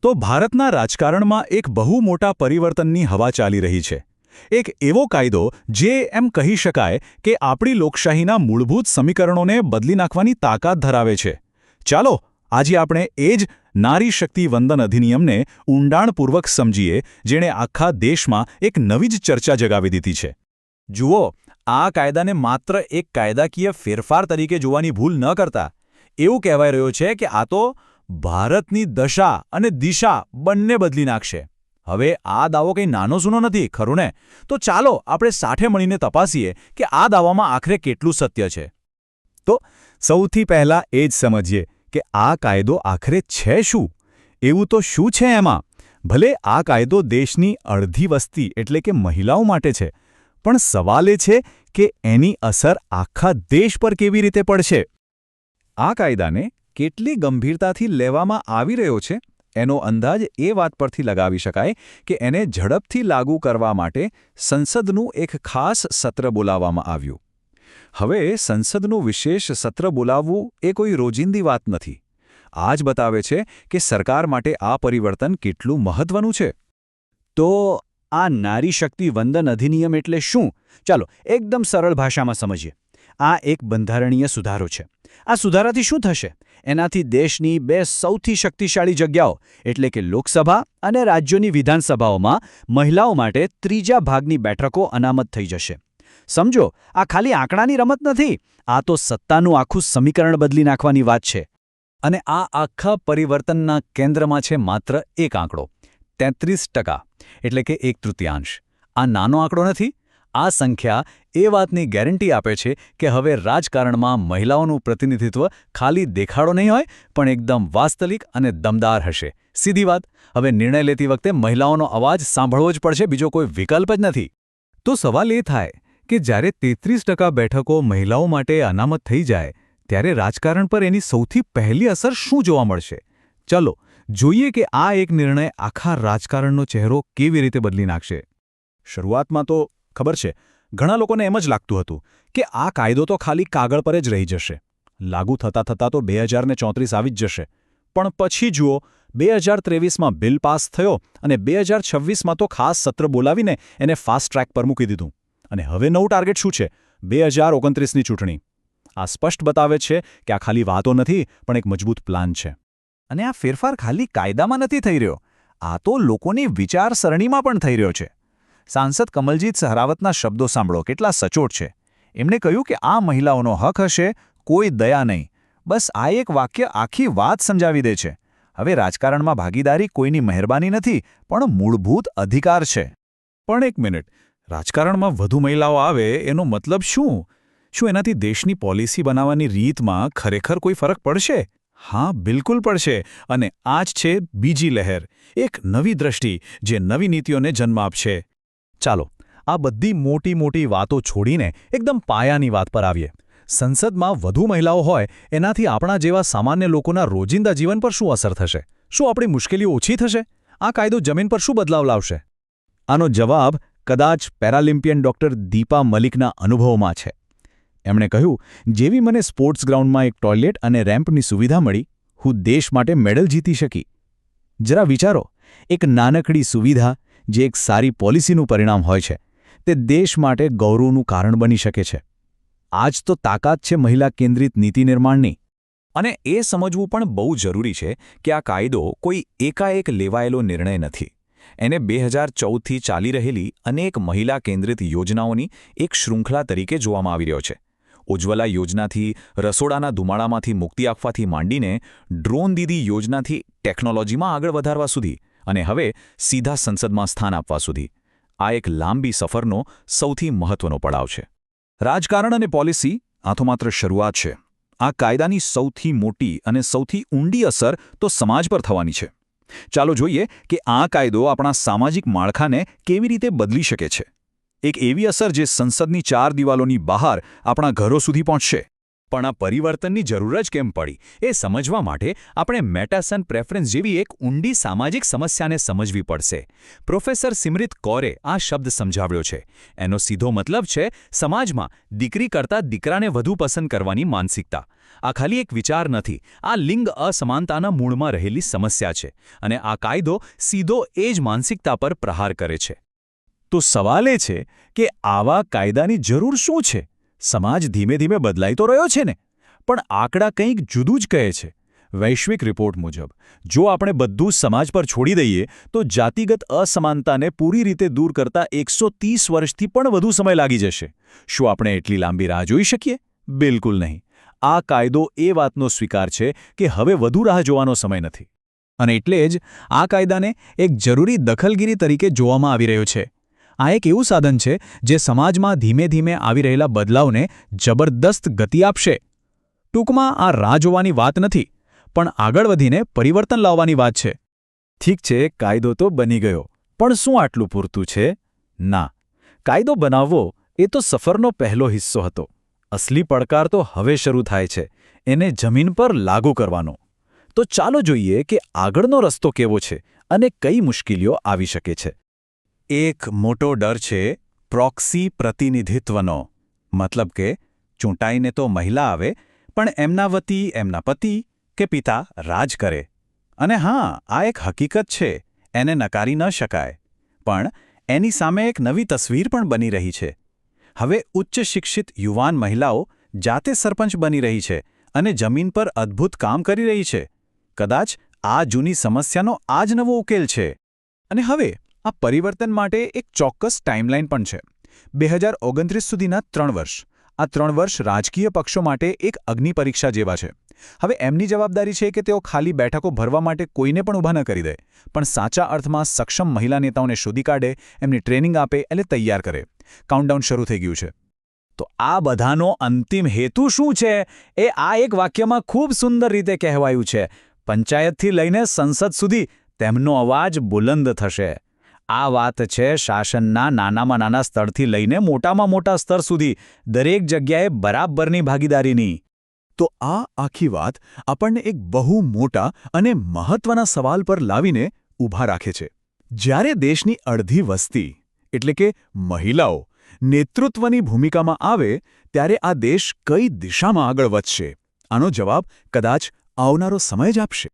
તો ભારતના રાજકારણમાં એક બહુ મોટા પરિવર્તનની હવા ચાલી રહી છે. એક એવો કાયદો જે એમ કહી શકાય કે આપણી લોકશાહીના મૂળભૂત સમીકરણોને બદલી નાખવાની તાકાત ધરાવે છે. ચાલો આજે આપણે એ જ નારી શક્તિ વંદન અધિનિયમને ઊંડાણપૂર્વક સમજીએ, જેણે આખા દેશમાં એક નવી જ ચર્ચા જગાવી દીધી છે. જુઓ, આ કાયદાને માત્ર એક કાયદાકીય ફેરફાર તરીકે જોવાની ભૂલ ન કરતા. એવું કહેવાય રહ્યું છે કે આ તો ભારતની દશા અને દિશા બંને બદલી નાખશે. હવે આ દાવો કંઈ નાનો સૂનો નથી, ખરું ને? તો ચાલો આપણે સાથે મળીને તપાસીએ કે આ દાવામાં આખરે કેટલું સત્ય છે. તો સૌથી પહેલાં એ જ સમજીએ કે આ કાયદો આખરે છે શું? એવું તો શું છે એમાં? ભલે આ કાયદો દેશની અડધી વસ્તી એટલે કે મહિલાઓ માટે છે, પણ સવાલ એ છે કે એની અસર આખા દેશ પર કેવી રીતે પડશે? આ કાયદાને કેટલી ગંભીરતાથી લેવામાં આવી રહ્યો છે એનો અંદાજ એ વાત પરથી લગાવી શકાય કે એને ઝડપથી લાગુ કરવા માટે સંસદનું એક ખાસ સત્ર બોલાવવામાં આવ્યું. હવે સંસદનું વિશેષ સત્ર બોલાવવું એ કોઈ રોજિંદી વાત નથી. આ જ બતાવે છે કે સરકાર માટે આ પરિવર્તન કેટલું મહત્વનું છે. તો આ નારી શક્તિ વંદન અધિનિયમ એટલે શું? ચાલો એકદમ સરળ ભાષામાં સમજીએ. આ એક બંધારણીય સુધારો છે. આ સુધારાથી શું થશે? એનાથી દેશની બે સૌથી શક્તિશાળી જગ્યાઓ એટલે કે લોકસભા અને રાજ્યોની વિધાનસભાઓમાં મહિલાઓ માટે ત્રીજા ભાગની બેઠકો અનામત થઈ જશે. સમજો, આ ખાલી આંકડાની રમત નથી, આ તો સત્તાનું આખું સમીકરણ બદલી નાખવાની વાત છે. અને આ આખા પરિવર્તનના કેન્દ્રમાં છે માત્ર એક આંકડો, 33%, એટલે કે 1/3. આ નાનો આંકડો નથી. આ સંખ્યા એ વાતની ગેરંટી આપે છે કે હવે રાજકારણમાં મહિલાઓનું પ્રતિનિધિત્વ ખાલી દેખાડો નહીં હોય, પણ એકદમ વાસ્તવિક અને દમદાર હશે. સીધી વાત, હવે નિર્ણય લેતી વખતે મહિલાઓનો અવાજ સાંભળવો જ પડશે, બીજો કોઈ વિકલ્પ જ નથી. તો સવાલ એ થાય કે જ્યારે 33% બેઠકો મહિલાઓ માટે અનામત થઈ જાય, ત્યારે રાજકારણ પર એની સૌથી પહેલી અસર શું જોવા મળશે? ચલો જોઈએ કે આ એક નિર્ણય આખા રાજકારણનો ચહેરો કેવી રીતે બદલી નાખશે. શરૂઆતમાં તો ખબર છે, ઘણા લોકોને એમ જ લાગતું હતું કે આ કાયદો તો ખાલી કાગળ પર જ રહી જશે. લાગુ થતાં થતાં તો 2034 આવી જ જશે. પણ પછી જુઓ, 2023માં બિલ પાસ થયો અને 2026માં તો ખાસ સત્ર બોલાવીને એને ફાસ્ટ ટ્રેક પર મૂકી દીધું. અને હવે નવું ટાર્ગેટ શું છે? 2029ની ચૂંટણી. આ સ્પષ્ટ બતાવે છે કે આ ખાલી વાતો નથી, પણ એક મજબૂત પ્લાન છે. અને આ ફેરફાર ખાલી કાયદામાં નથી થઈ રહ્યો, આ તો લોકોની વિચારસરણીમાં પણ થઈ રહ્યો છે. સાંસદ કમલજીત સહરાવતના શબ્દો સાંભળો, કેટલા સચોટ છે. એમણે કહ્યું કે આ મહિલાઓનો હક હશે, કોઈ દયા નહીં. બસ આ એક વાક્ય આખી વાત સમજાવી દે છે. હવે રાજકારણમાં ભાગીદારી કોઈની મહેરબાની નથી, પણ મૂળભૂત અધિકાર છે. પણ એક મિનિટ, રાજકારણમાં વધુ મહિલાઓ આવે એનો મતલબ શું? શું એનાથી દેશની પોલિસી બનાવવાની રીતમાં ખરેખર કોઈ ફરક પડશે? હા, બિલકુલ પડશે. અને આ જ છે બીજી લહેર, એક નવી દ્રષ્ટિ જે નવી નીતિઓને જન્મ આપશે. ચાલો આ બધી મોટી મોટી વાતો છોડીને એકદમ પાયાની વાત પર આવીએ. સંસદમાં વધુ મહિલાઓ હોય એનાથી આપણા જેવા સામાન્ય લોકોના રોજિંદા જીવન પર શું અસર થશે? શું આપણી મુશ્કેલીઓ ઓછી થશે? આ કાયદો જમીન પર શું બદલાવ લાવશે? આનો જવાબ કદાચ પેરાલિમ્પિયન ડૉક્ટર દીપા મલિકના અનુભવમાં છે. એમણે કહ્યું, જેવી મને સ્પોર્ટ્સ ગ્રાઉન્ડમાં એક ટોયલેટ અને રેમ્પની સુવિધા મળી, હું દેશ માટે મેડલ જીતી શકી. જરા વિચારો, એક નાનકડી સુવિધા જે એક સારી પોલિસીનું પરિણામ હોય છે, તે દેશ માટે ગૌરવનું કારણ બની શકે છે. આ જ તો તાકાત છે મહિલા કેન્દ્રિત નીતિ નિર્માણની. અને એ સમજવું પણ બહુ જરૂરી છે કે આ કાયદો કોઈ એકાએક લેવાયેલો નિર્ણય નથી. એને 2014થી ચાલી રહેલી અનેક મહિલા કેન્દ્રિત યોજનાઓની એક શૃંખલા તરીકે જોવામાં આવી રહ્યો છે. ઉજ્જવલા યોજનાથી રસોડાના ધુમાડામાંથી મુક્તિ આપવાથી માંડીને ડ્રોન દીદી યોજનાથી ટેકનોલોજીમાં આગળ વધારવા સુધી, અને હવે સીધા સંસદમાં સ્થાન આપવા સુધી. આ એક લાંબી સફરનો સૌથી મહત્વનો પડાવ છે. રાજકારણ અને પોલિસી આ તો માત્ર શરૂઆત છે. આ કાયદાની સૌથી મોટી અને સૌથી ઊંડી અસર તો સમાજ પર થવાની છે. ચાલો જોઈએ કે આ કાયદો આપણા સામાજિક માળખાને કેવી રીતે બદલી શકે છે. એક એવી અસર જે સંસદની 4 દિવાલોની બહાર આપણા ઘરો સુધી પહોંચશે. પણ આ પરિવર્તનની જરૂર જ કેમ પડી એ સમજવા માટે આપણે મેટાસન પ્રેફરન્સ જેવી એક ઊંડી સામાજિક સમસ્યાને સમજવી પડશે. પ્રોફેસર સિમરિત કૌરે આ શબ્દ સમજાવ્યો છે. એનો સીધો મતલબ છે સમાજમાં દીકરી કરતાં દીકરાને વધુ પસંદ કરવાની માનસિકતા. આ ખાલી એક વિચાર નથી, આ લિંગ અસમાનતાના મૂળમાં રહેલી સમસ્યા છે અને આ કાયદો સીધો એ જ માનસિકતા પર પ્રહાર કરે છે. તો સવાલ એ છે કે આવા કાયદાની જરૂર શું છે? સમાજ ધીમે ધીમે બદલાઈ તો રહ્યો છે ને, પણ આંકડા કંઈક જુદું જ કહે છે. વૈશ્વિક રિપોર્ટ મુજબ જો આપણે બધું સમાજ પર છોડી દઈએ તો જાતિગત અસમાનતાને પૂરી રીતે દૂર કરતા 130 વર્ષથી પણ વધુ સમય લાગી જશે. શું આપણે એટલી લાંબી રાહ જોઈ શકીએ? બિલકુલ નહીં. આ કાયદો એ વાતનો સ્વીકાર છે કે હવે વધુ રાહ જોવાનો સમય નથી. અને એટલે જ આ કાયદાને એક જરૂરી દખલગીરી તરીકે જોવામાં આવી રહ્યો છે. આ એક એવું સાધન છે જે સમાજમાં ધીમે ધીમે આવી રહેલા બદલાવને જબરદસ્ત ગતિ આપશે. ટૂંકમાં આ રાહ જોવાની વાત નથી, પણ આગળ વધીને પરિવર્તન લાવવાની વાત છે. ઠીક છે, કાયદો તો બની ગયો, પણ શું આટલું પૂરતું છે? ના. કાયદો બનાવવો એ તો સફરનો પહેલો હિસ્સો હતો. અસલી પડકાર તો હવે શરૂ થાય છે, એને જમીન પર લાગુ કરવાનો. તો ચાલો જોઈએ કે આગળનો રસ્તો કેવો છે અને કઈ મુશ્કેલીઓ આવી શકે છે. એક મોટો ડર છે પ્રોક્સી પ્રતિનિધિત્વનો. મતલબ કે ચૂંટાઈને તો મહિલા આવે, પણ એમના વતી એમના પતિ કે પિતા રાજ કરે. અને હા, આ એક હકીકત છે, એને નકારી ન શકાય. પણ એની સામે એક નવી તસવીર પણ બની રહી છે. હવે ઉચ્ચ શિક્ષિત યુવાન મહિલાઓ જાતે સરપંચ બની રહી છે અને જમીન પર અદ્ભુત કામ કરી રહી છે. કદાચ આ જૂની સમસ્યાનો આ જ નવો ઉકેલ છે. અને હવે આ પરિવર્તન માટે એક ચોક્કસ ટાઈમલાઈન પણ છે. 2029 સુધીના 3 વર્ષ. આ 3 વર્ષ રાજકીય પક્ષો માટે એક અગ્નિ પરીક્ષા જેવા છે. હવે એમની જવાબદારી છે કે તેઓ ખાલી બેઠકો ભરવા માટે કોઈને પણ ઊભા ન કરી દે, પણ સાચા અર્થમાં સક્ષમ મહિલા નેતાઓને શોધી કાઢે, એમની ટ્રેનિંગ આપે એટલે તૈયાર કરે. કાઉન્ટડાઉન શરૂ થઈ ગયું છે. તો આ બધાનો અંતિમ હેતુ શું છે એ આ એક વાક્યમાં ખૂબ સુંદર રીતે કહેવાયું છે. પંચાયતથી લઈને સંસદ સુધી તેમનો અવાજ બુલંદ થશે. આ વાત છે શાસનના નાનામાં નાના સ્તરથી લઈને મોટામાં મોટા સ્તર સુધી દરેક જગ્યાએ બરાબરની ભાગીદારીની. તો આ આખી વાત આપણને એક બહુ મોટા અને મહત્વના સવાલ પર લાવીને ઊભા રાખે છે. જ્યારે દેશની અડધી વસ્તી એટલે કે મહિલાઓ નેતૃત્વની ભૂમિકામાં આવે ત્યારે આ દેશ કઈ દિશામાં આગળ વધશે? આનો જવાબ કદાચ આવનારો સમય જ આપશે.